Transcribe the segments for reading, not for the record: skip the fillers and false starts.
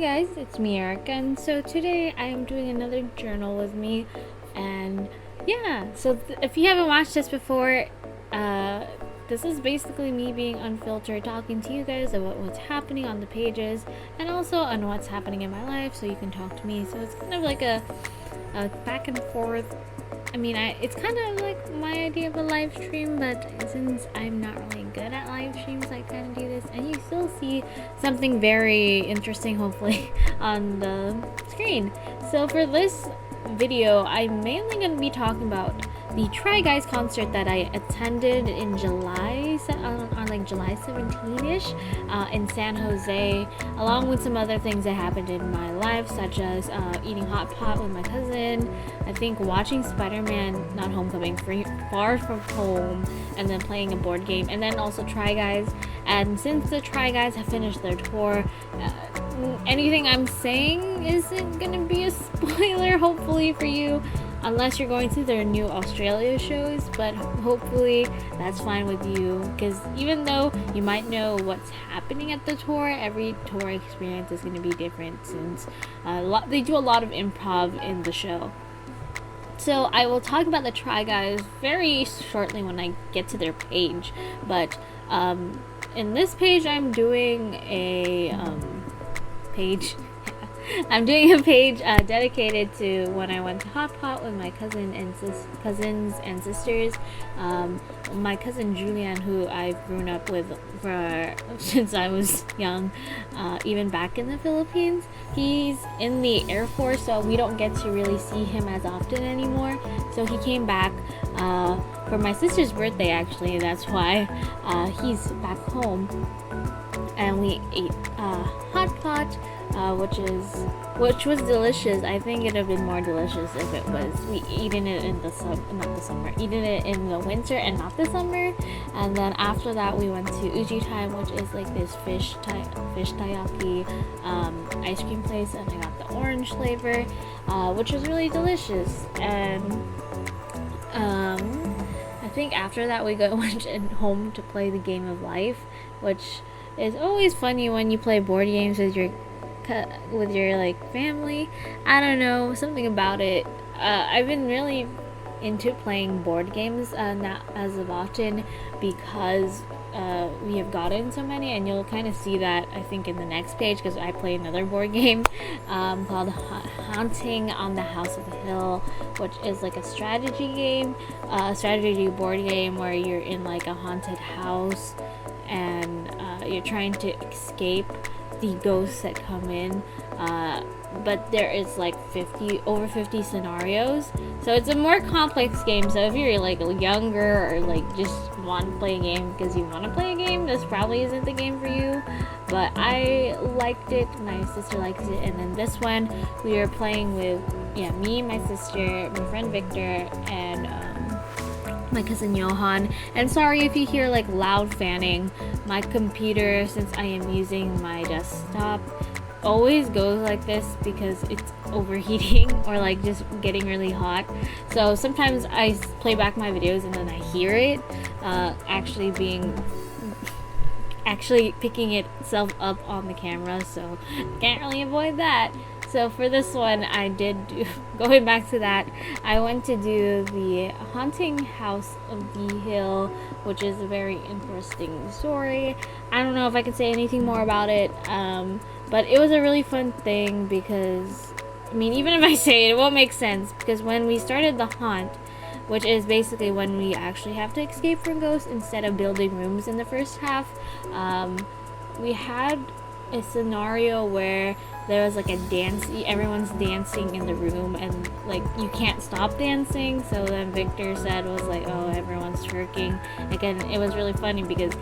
guys, it's me Erica, and so today I am doing another journal with me, and yeah, so if you haven't watched this before, this is basically me being unfiltered, talking to you guys about what's happening on the pages, and also on what's happening in my life, so you can talk to me. So it's kind of like a back and forth. I mean, it's kind of like my idea of a live stream, but since I'm not really good at live streams, I kind of do this, and you still see something very interesting, hopefully, on the screen. So for this video, I'm mainly going to be talking about the Try Guys concert that I attended in July, on like July 17-ish, in San Jose, along with some other things that happened in my life, such as eating hot pot with my cousin, I think watching Spiderman, not Homecoming, Far From Home, and then playing a board game, and then also Try Guys. And since the Try Guys have finished their tour, anything I'm saying isn't gonna be a spoiler, hopefully, for you, unless you're going to their new Australia shows, but hopefully that's fine with you, because even though you might know what's happening at the tour, every tour experience is going to be different, since they do a lot of improv in the show. So I will talk about the Try Guys very shortly when I get to their page, but in this page I'm doing a page dedicated to when I went to Hot Pot with my cousins and sisters. My cousin Julian, who I've grown up with since I was young, even back in the Philippines. He's in the Air Force, so we don't get to really see him as often anymore. So he came back for my sister's birthday, actually. That's why he's back home. And we ate hot pot, which was delicious. I think it'd have been more delicious if it was eaten it in eaten it in the winter and not the summer. And then after that, we went to Uji Time, which is like this fish taiyaki ice cream place, and I got the orange flavor, which was really delicious. And I think after that we went home to play the game of life, which is always funny when you play board games with your like family. I don't know, something about it. I've been really into playing board games not as of often, because we have gotten so many, and you'll kind of see that I think in the next page, because I play another board game called Haunting on the House of the Hill, which is like a strategy game, a strategy board game where you're in like a haunted house, and you're trying to escape the ghosts that come in, but there is like over 50 scenarios, so it's a more complex game. So if you're like younger, or like just want to play a game because you want to play a game, this probably isn't the game for you. But I liked it, my sister likes it, and then this one we are playing with me, my sister, my friend Victor, and my cousin Johan. And sorry if you hear like loud fanning. My computer, since I am using my desktop, always goes like this because it's overheating or like just getting really hot. So sometimes I play back my videos and then I hear it actually picking itself up on the camera, so can't really avoid that. So for this one, I did going back to that, I went to do the Haunting House of the Hill, which is a very interesting story. I don't know if I can say anything more about it, but it was a really fun thing, because, I mean, even if I say it, it won't make sense, because when we started the haunt, which is basically when we actually have to escape from ghosts instead of building rooms in the first half, we had a scenario where there was like a dance, everyone's dancing in the room, and like you can't stop dancing. So then Victor was like, oh, everyone's twerking. Again, it was really funny because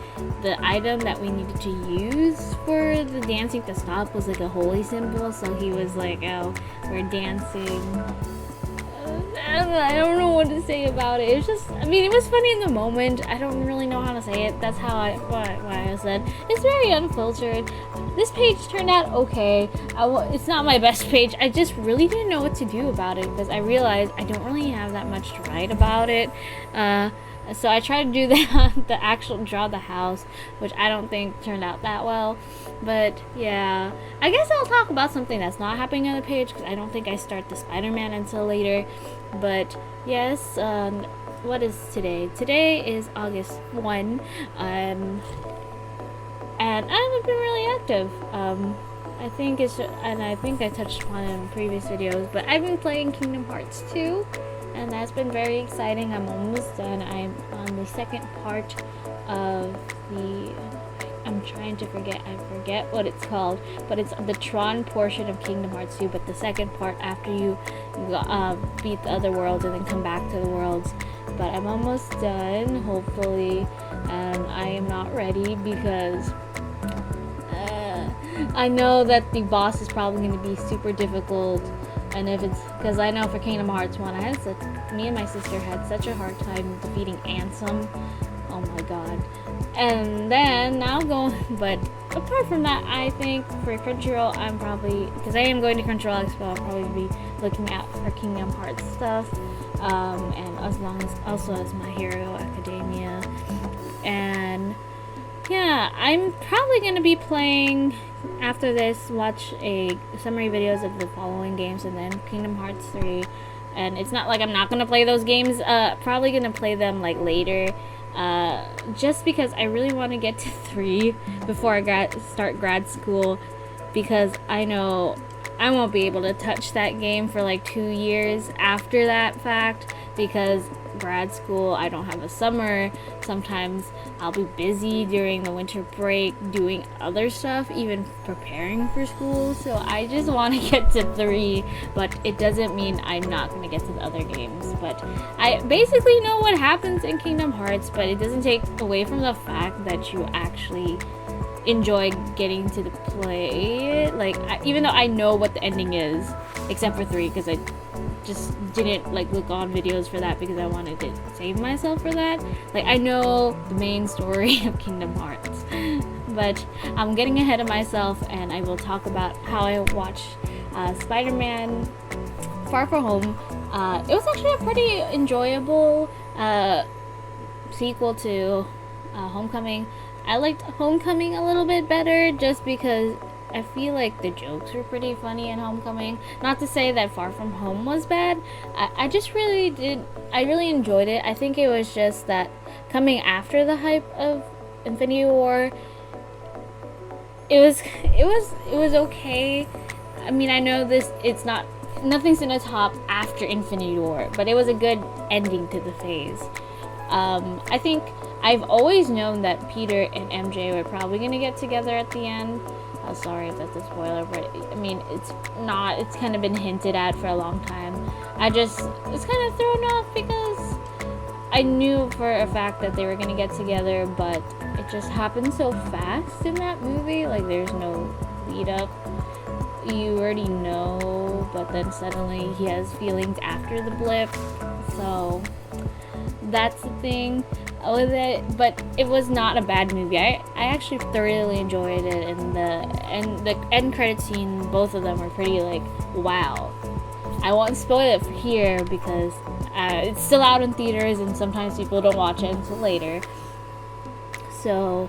the item that we needed to use for the dancing to stop was like a holy symbol. So he was like, oh, we're dancing. I don't know what to say about it. It's just, I mean, it was funny in the moment. I don't really know how to say it. That's how why I said it's very unfiltered. This page turned out okay. It's not my best page. I just really didn't know what to do about it because I realized I don't really have that much to write about it. So I tried to do the actual draw the house, which I don't think turned out that well. But yeah, I guess I'll talk about something that's not happening on the page because I don't think I start the Spider-Man until later. But yes, what is today? Today is August 1, and I haven't been really active. I think I touched upon it in previous videos, but I've been playing Kingdom Hearts 2. And that's been very exciting. I'm almost done. I'm on the second part of I'm trying to forget. I forget what it's called, but it's the Tron portion of Kingdom Hearts 2. But the second part after you beat the other worlds and then come back to the worlds. But I'm almost done, hopefully. And I am not ready because I know that the boss is probably going to be super difficult. And if it's because I know for Kingdom Hearts 1, me and my sister had such a hard time defeating Ansem. Oh my god. And then but apart from that, I think for Crunchyroll, I'm probably, because I am going to Crunchyroll Expo, I'll probably be looking out for Kingdom Hearts stuff. And also as My Hero Academia. And yeah, I'm probably going to be playing, after this, watch a summary videos of the following games and then Kingdom Hearts 3. And it's not like I'm not going to play those games, probably going to play them like later, just because I really want to get to 3 before I start grad school, because I know I won't be able to touch that game for like 2 years after that fact, because grad school, I don't have a summer. Sometimes I'll be busy during the winter break doing other stuff, even preparing for school. So I just want to get to 3, but it doesn't mean I'm not going to get to the other games. But I basically know what happens in Kingdom Hearts, but it doesn't take away from the fact that you actually enjoy getting to play it. Like, even though I know what the ending is, except for 3, because I just didn't like look on videos for that because I wanted to save myself for that. Like, I know the main story of Kingdom Hearts, but I'm getting ahead of myself, and I will talk about how I watched Spider-Man Far From Home. It was actually a pretty enjoyable sequel to Homecoming. I liked Homecoming a little bit better just because I feel like the jokes were pretty funny in Homecoming. Not to say that Far From Home was bad. I really enjoyed it. I think it was just that coming after the hype of Infinity War, it was okay. I mean, I know nothing's gonna top after Infinity War, but it was a good ending to the phase. I think I've always known that Peter and MJ were probably gonna get together at the end. Sorry if that's a spoiler, but I mean, it's kind of been hinted at for a long time. It's kind of thrown off because I knew for a fact that they were gonna get together, but it just happened so fast in that movie. Like, there's no lead up. You already know, but then suddenly he has feelings after the blip. So that's the thing with it, but it was not a bad movie. I actually thoroughly enjoyed it, and the end credit scene, both of them were pretty like, wow. I won't spoil it for here because it's still out in theaters and sometimes people don't watch it until later. So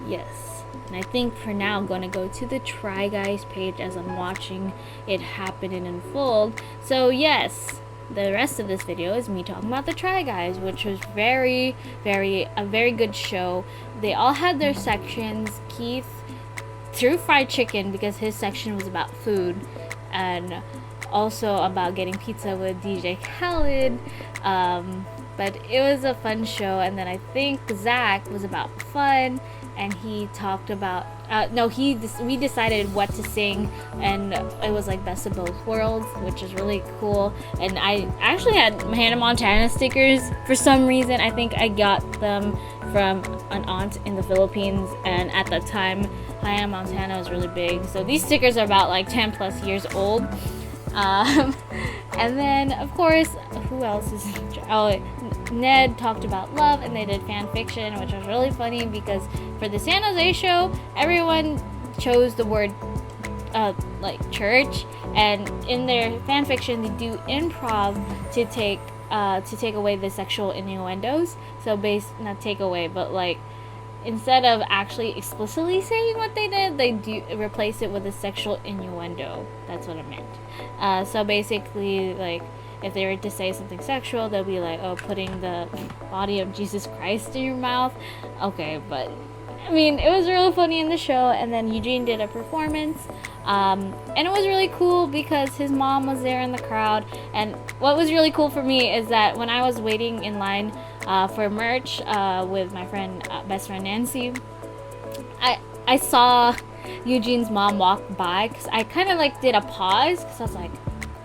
yes, and I think for now I'm going to go to the Try Guys page as I'm watching it happen and unfold. So yes, the rest of this video is me talking about the Try Guys, which was a very good show. They all had their sections. Keith threw fried chicken because his section was about food, and also about getting pizza with DJ Khaled. But it was a fun show. And then I think Zach was about fun, and he talked about we decided what to sing, and it was like best of both worlds, which is really cool. And I actually had Hannah Montana stickers for some reason. I think I got them from an aunt in the Philippines, and at that time Hannah Montana was really big, so these stickers are about like 10 plus years old. And then, of course, who else is... Oh, Ned talked about love, and they did fan fiction, which was really funny because for the San Jose show, everyone chose the word like church, and in their fan fiction they do improv to take away the sexual innuendos. So not take away, but like instead of actually explicitly saying what they did, they do replace it with a sexual innuendo. That's what it meant. So basically, like, if they were to say something sexual, they'll be like, oh, putting the body of Jesus Christ in your mouth. Okay, but I mean, it was really funny in the show. And then Eugene did a performance, and it was really cool because his mom was there in the crowd. And what was really cool for me is that when I was waiting in line for merch with my best friend Nancy, I saw Eugene's mom walk by, because I kind of like did a pause because I was like,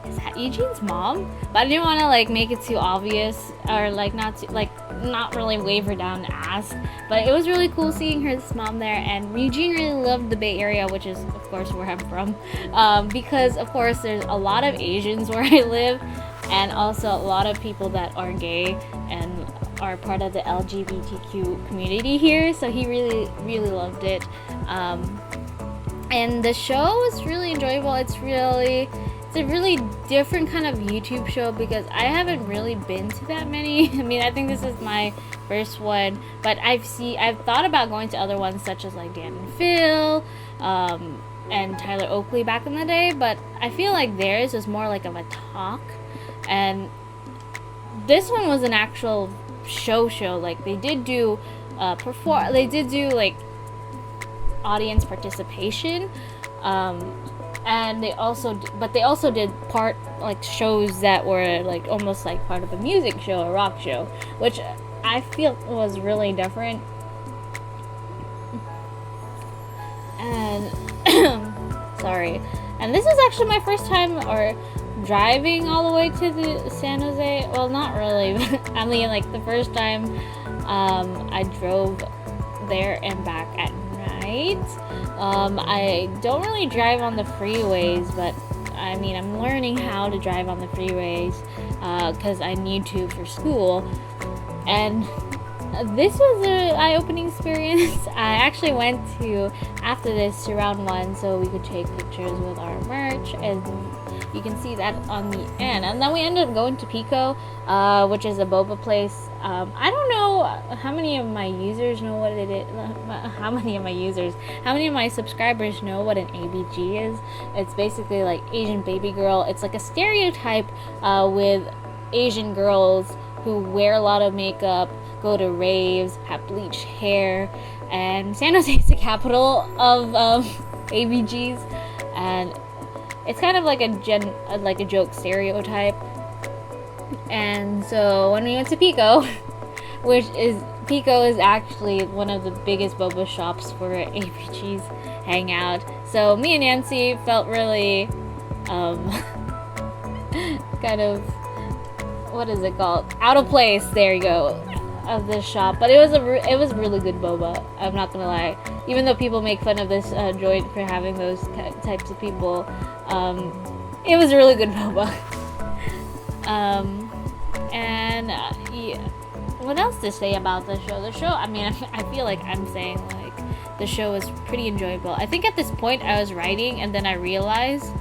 is that Eugene's mom? But I didn't want to like make it too obvious, or like not really wave her down to ask. But it was really cool seeing her mom there, and Eugene really loved the Bay Area, which is of course where I'm from, because of course there's a lot of Asians where I live, and also a lot of people that are gay and are part of the LGBTQ community here. So he really loved it, and the show was really enjoyable. It's a really different kind of YouTube show because I haven't really been to that many. I mean, I think this is my first one, but I've thought about going to other ones such as like Dan and Phil, and Tyler Oakley back in the day, but I feel like theirs was more like of a talk, and this one was an actual show. Like they did do like audience participation, and they also did part like shows that were like almost like part of a music show, a rock show, which I feel was really different. And sorry, and this is actually my first time driving all the way to the San Jose. Well, not really, but I mean like the first time I drove there and back at night. I don't really drive on the freeways, but I mean, I'm learning how to drive on the freeways because I need to for school. And this was an eye-opening experience. I actually went after this to round one so we could take pictures with our merch, and you can see that on the end. And then we ended up going to Pico, which is a boba place. I don't know how many of my users know what it is. How many of my subscribers know what an ABG is. It's basically like Asian baby girl. It's like a stereotype with Asian girls who wear a lot of makeup, go to raves, have bleached hair, and San Jose is the capital of ABGs, and it's kind of like a joke stereotype. And so when we went to Pico, Pico is actually one of the biggest boba shops for ABGs hang out. So me and Nancy felt really kind of, what is it called? Out of place. There you go. Of this shop, but it was really good boba. I'm not gonna lie. Even though people make fun of this joint for having those types of people, it was a really good boba. Yeah. What else to say about the show? The show, I mean, I feel like I'm saying like the show was pretty enjoyable. I think at this point I was writing, and then I realized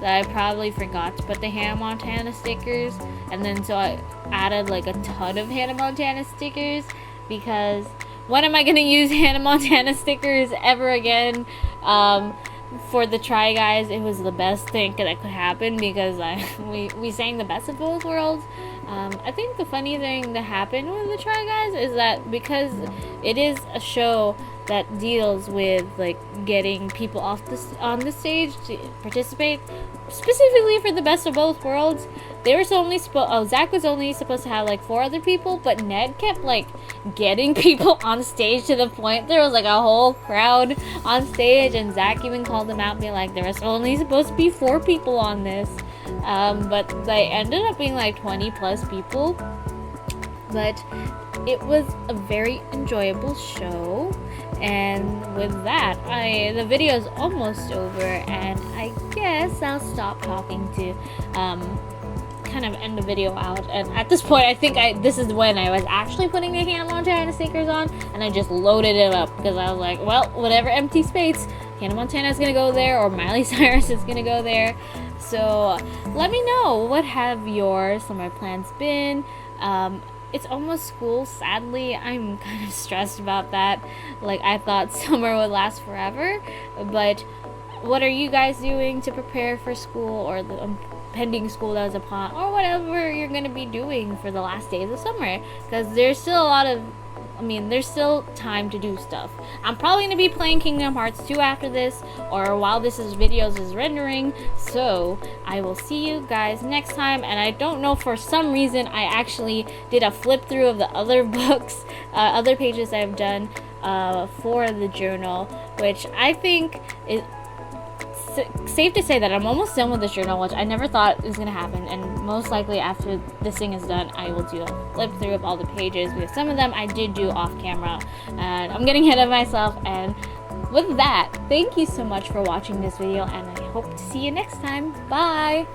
that I probably forgot to put the Hannah Montana stickers, and then so I added like a ton of Hannah Montana stickers, because when am I gonna use Hannah Montana stickers ever again? For the Try Guys, it was the best thing that could happen because we sang the best of both worlds. I think the funny thing that happened with the Try Guys is that because it is a show that deals with like getting people on the stage to participate, specifically for the best of both worlds, they were Zach was only supposed to have like 4 other people, but Ned kept like getting people on stage to the point there was like a whole crowd on stage, and Zach even called them out, being like, there was only supposed to be 4 people on this, but they ended up being like 20 plus people. But it was a very enjoyable show, and with that, the video is almost over, and I guess I'll stop talking to kind of end the video out. And at this point, I think this is when I was actually putting the Hannah Montana stickers on, and I just loaded it up because I was like, well, whatever empty space, Hannah Montana is gonna go there, or Miley Cyrus is gonna go there. So let me know, what have your summer plans been? It's almost school, sadly. I'm kind of stressed about that. Like, I thought summer would last forever, but what are you guys doing to prepare for school, or the pending school that is upon, or whatever you're gonna be doing for the last days of summer? Because there's still time to do stuff. I'm probably gonna be playing Kingdom Hearts 2 after this, or while this videos is rendering. So I will see you guys next time. And I don't know, for some reason I actually did a flip through of the other books, other pages I've done for the journal, which I think is safe to say that I'm almost done with this journal, which I never thought was gonna happen. And most likely after this thing is done, I will do a flip through of all the pages, because some of them I did do off camera, and I'm getting ahead of myself. And with that, thank you so much for watching this video, and I hope to see you next time. Bye.